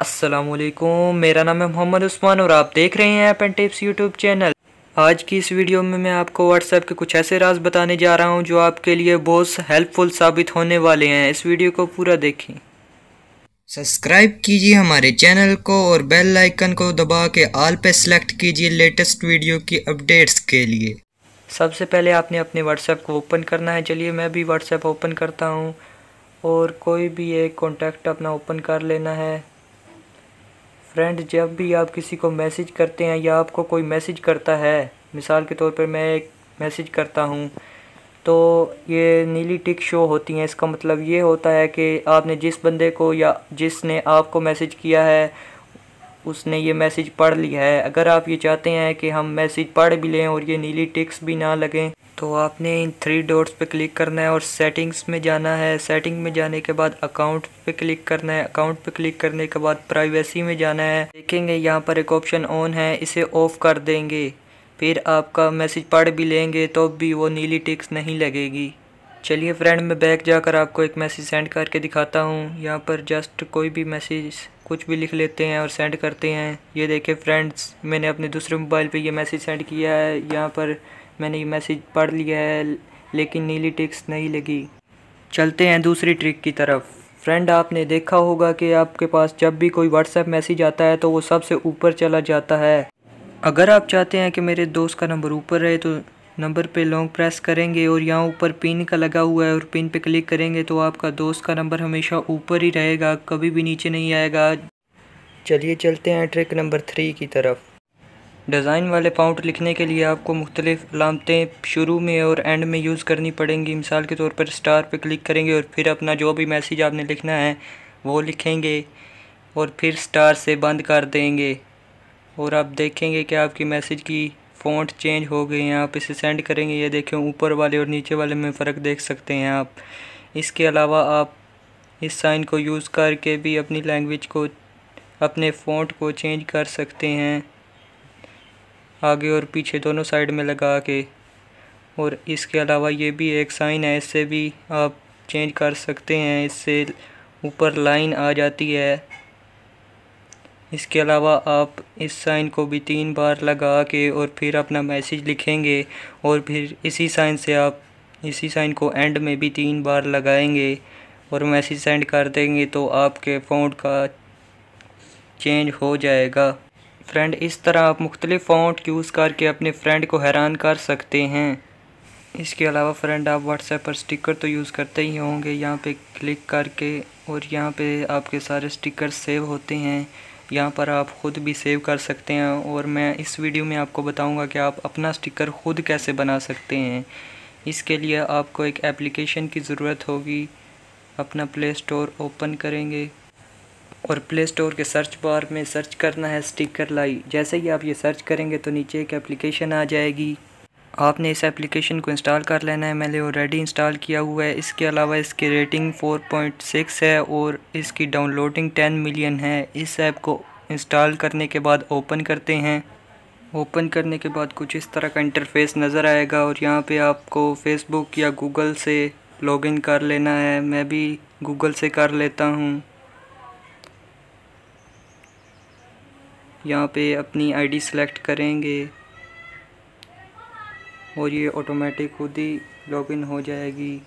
अस्सलामुअलैकुम, मेरा नाम है मोहम्मद उस्मान और आप देख रहे हैं app and tips YouTube channel. आज की इस वीडियो में मैं आपको व्हाट्सएप के कुछ ऐसे राज बताने जा रहा हूं जो आपके लिए बहुत हेल्पफुल साबित होने वाले हैं। इस वीडियो को पूरा देखें। सब्सक्राइब कीजिए हमारे चैनल को और बेल आइकन को दबा के ऑल पे सेलेक्ट कीजिए लेटेस्ट वीडियो की अपडेट्स के लिए। सबसे पहले आपने अपने व्हाट्सएप को ओपन करना है। चलिए मैं भी व्हाट्सएप ओपन करता हूं और कोई भी एक कॉन्टैक्ट अपना ओपन कर लेना है। फ्रेंड, जब भी आप किसी को मैसेज करते हैं या आपको कोई मैसेज करता है, मिसाल के तौर पर मैं एक मैसेज करता हूं तो ये नीली टिक शो होती हैं। इसका मतलब ये होता है कि आपने जिस बंदे को या जिसने आपको मैसेज किया है उसने ये मैसेज पढ़ लिया है। अगर आप ये चाहते हैं कि हम मैसेज पढ़ भी लें और ये नीली टिक्स भी ना लगें तो आपने इन 3 डॉट्स पे क्लिक करना है और सेटिंग्स में जाना है। सेटिंग में जाने के बाद अकाउंट पे क्लिक करना है। अकाउंट पे क्लिक करने के बाद प्राइवेसी में जाना है। देखेंगे यहाँ पर एक ऑप्शन ऑन है, इसे ऑफ कर देंगे। फिर आपका मैसेज पढ़ भी लेंगे तो भी वो नीली टिक्स नहीं लगेगी। चलिए फ्रेंड, मैं बैक जाकर आपको एक मैसेज सेंड करके दिखाता हूँ। यहाँ पर जस्ट कोई भी मैसेज कुछ भी लिख लेते हैं और सेंड करते हैं। ये देखें फ्रेंड्स, मैंने अपने दूसरे मोबाइल पे ये मैसेज सेंड किया है। यहाँ पर मैंने ये मैसेज पढ़ लिया है लेकिन नीली टिक्स नहीं लगी। चलते हैं दूसरी ट्रिक की तरफ। फ्रेंड, आपने देखा होगा कि आपके पास जब भी कोई व्हाट्सएप मैसेज आता है तो वो सबसे ऊपर चला जाता है। अगर आप चाहते हैं कि मेरे दोस्त का नंबर ऊपर रहे तो नंबर पे लॉन्ग प्रेस करेंगे और यहाँ ऊपर पिन का लगा हुआ है और पिन पे क्लिक करेंगे तो आपका दोस्त का नंबर हमेशा ऊपर ही रहेगा, कभी भी नीचे नहीं आएगा। चलिए चलते हैं ट्रिक नंबर 3 की तरफ। डिज़ाइन वाले फाउंट लिखने के लिए आपको मुख्तलिफ़ अलामतें शुरू में और एंड में यूज़ करनी पड़ेंगी। मिसाल के तौर पर स्टार पे क्लिक करेंगे और फिर अपना जो भी मैसेज आपने लिखना है वो लिखेंगे और फिर स्टार से बंद कर देंगे और आप देखेंगे कि आपकी मैसेज की फ़ॉन्ट चेंज हो गई हैं। आप इसे सेंड करेंगे, ये देखें ऊपर वाले और नीचे वाले में फ़र्क देख सकते हैं आप। इसके अलावा आप इस साइन को यूज़ करके भी अपनी लैंग्वेज को, अपने फ़ॉन्ट को चेंज कर सकते हैं, आगे और पीछे दोनों साइड में लगा के। और इसके अलावा ये भी एक साइन है, इससे भी आप चेंज कर सकते हैं, इससे ऊपर लाइन आ जाती है। इसके अलावा आप इस साइन को भी 3 बार लगा के और फिर अपना मैसेज लिखेंगे और फिर इसी साइन से आप इसी साइन को एंड में भी 3 बार लगाएंगे और मैसेज सेंड कर देंगे तो आपके फ़ॉन्ट का चेंज हो जाएगा। फ्रेंड, इस तरह आप मुख्तलिफ़ फ़ॉन्ट यूज़ करके अपने फ्रेंड को हैरान कर सकते हैं। इसके अलावा फ्रेंड, आप व्हाट्सएप पर स्टिकर तो यूज़ करते ही होंगे। यहाँ पे क्लिक करके और यहाँ पे आपके सारे स्टिकर सेव होते हैं। यहाँ पर आप ख़ुद भी सेव कर सकते हैं और मैं इस वीडियो में आपको बताऊंगा कि आप अपना स्टिकर ख़ुद कैसे बना सकते हैं। इसके लिए आपको एक एप्लीकेशन की ज़रूरत होगी। अपना प्ले स्टोर ओपन करेंगे और प्ले स्टोर के सर्च बार में सर्च करना है स्टिकर लाई। जैसे ही आप ये सर्च करेंगे तो नीचे एक एप्लीकेशन आ जाएगी। आपने इस एप्लीकेशन को इंस्टॉल कर लेना है। मैंने ऑलरेडी इंस्टॉल किया हुआ है। इसके अलावा इसकी रेटिंग 4.6 है और इसकी डाउनलोडिंग 10 मिलियन है। इस ऐप को इंस्टॉल करने के बाद ओपन करते हैं। ओपन करने के बाद कुछ इस तरह का इंटरफेस नज़र आएगा और यहाँ पे आपको फेसबुक या गूगल से लॉगिन कर लेना है। मैं भी गूगल से कर लेता हूँ। यहाँ पे अपनी आईडी सेलेक्ट करेंगे और ये ऑटोमेटिक खुद ही लॉगिन हो जाएगी।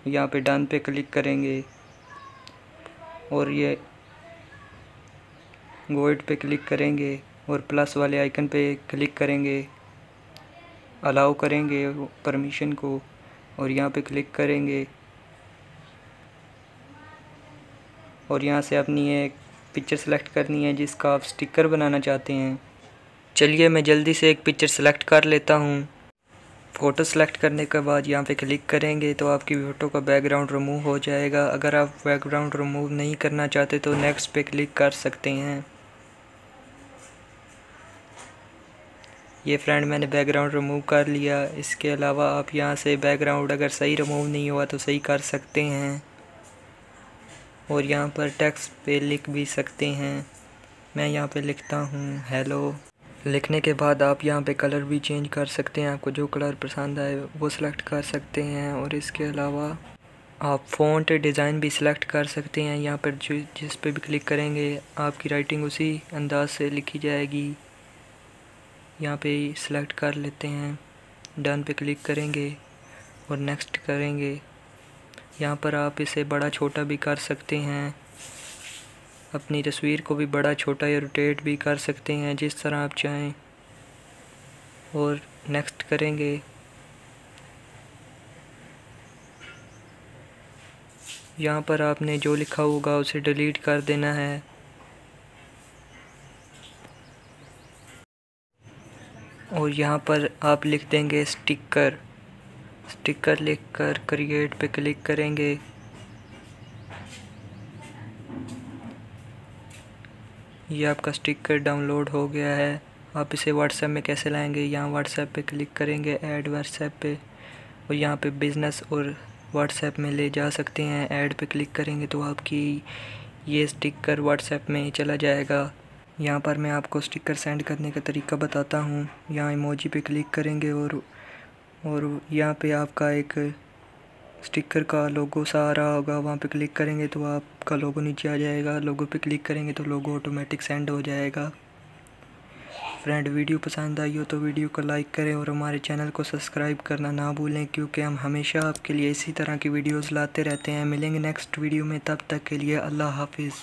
यहाँ पे डन पे क्लिक करेंगे और ये गो इट पे क्लिक करेंगे और प्लस वाले आइकन पे क्लिक करेंगे, अलाउ करेंगे परमिशन को और यहाँ पे क्लिक करेंगे और यहाँ से अपनी एक पिक्चर सेलेक्ट करनी है जिसका आप स्टिकर बनाना चाहते हैं। चलिए मैं जल्दी से एक पिक्चर सेलेक्ट कर लेता हूँ। फ़ोटो सेलेक्ट करने के बाद यहाँ पे क्लिक करेंगे तो आपकी फ़ोटो का बैकग्राउंड रिमूव हो जाएगा। अगर आप बैकग्राउंड रिमूव नहीं करना चाहते तो नेक्स्ट पे क्लिक कर सकते हैं। ये फ्रेंड, मैंने बैकग्राउंड रिमूव कर लिया। इसके अलावा आप यहाँ से बैकग्राउंड अगर सही रिमूव नहीं हुआ तो सही कर सकते हैं और यहाँ पर टेक्स्ट पे लिख भी सकते हैं। मैं यहाँ पे लिखता हूँ हेलो। लिखने के बाद आप यहाँ पे कलर भी चेंज कर सकते हैं। आपको जो कलर पसंद आए वो सिलेक्ट कर सकते हैं और इसके अलावा आप फ़ॉन्ट डिज़ाइन भी सिलेक्ट कर सकते हैं। यहाँ पर जिस पे भी क्लिक करेंगे आपकी राइटिंग उसी अंदाज से लिखी जाएगी। यहाँ पे सिलेक्ट कर लेते हैं, डन पे क्लिक करेंगे और नेक्स्ट करेंगे। यहाँ पर आप इसे बड़ा छोटा भी कर सकते हैं, अपनी तस्वीर को भी बड़ा छोटा या रोटेट भी कर सकते हैं जिस तरह आप चाहें। और नेक्स्ट करेंगे। यहाँ पर आपने जो लिखा होगा उसे डिलीट कर देना है। और यहाँ पर आप लिख देंगे स्टिकर। स्टिकर लिखकर क्रिएट पे क्लिक करेंगे। ये आपका स्टिकर डाउनलोड हो गया है। आप इसे व्हाट्सएप में कैसे लाएंगे, यहाँ व्हाट्सएप पे क्लिक करेंगे, ऐड व्हाट्सएप पे, और यहाँ पे बिज़नेस और व्हाट्सएप में ले जा सकते हैं। ऐड पे क्लिक करेंगे तो आपकी ये स्टिकर व्हाट्सएप में चला जाएगा। यहाँ पर मैं आपको स्टिकर सेंड करने का तरीका बताता हूँ। यहाँ इमोजी पे क्लिक करेंगे और यहाँ पे आपका एक स्टिकर का लोगो सा आ रहा होगा, वहाँ पे क्लिक करेंगे तो आपका लोगो नीचे आ जाएगा। लोगो पे क्लिक करेंगे तो लोगो ऑटोमेटिक सेंड हो जाएगा। फ्रेंड, वीडियो पसंद आई हो तो वीडियो को लाइक करें और हमारे चैनल को सब्सक्राइब करना ना भूलें, क्योंकि हम हमेशा आपके लिए इसी तरह की वीडियोज़ लाते रहते हैं। मिलेंगे नेक्स्ट वीडियो में, तब तक के लिए अल्लाह हाफिज़।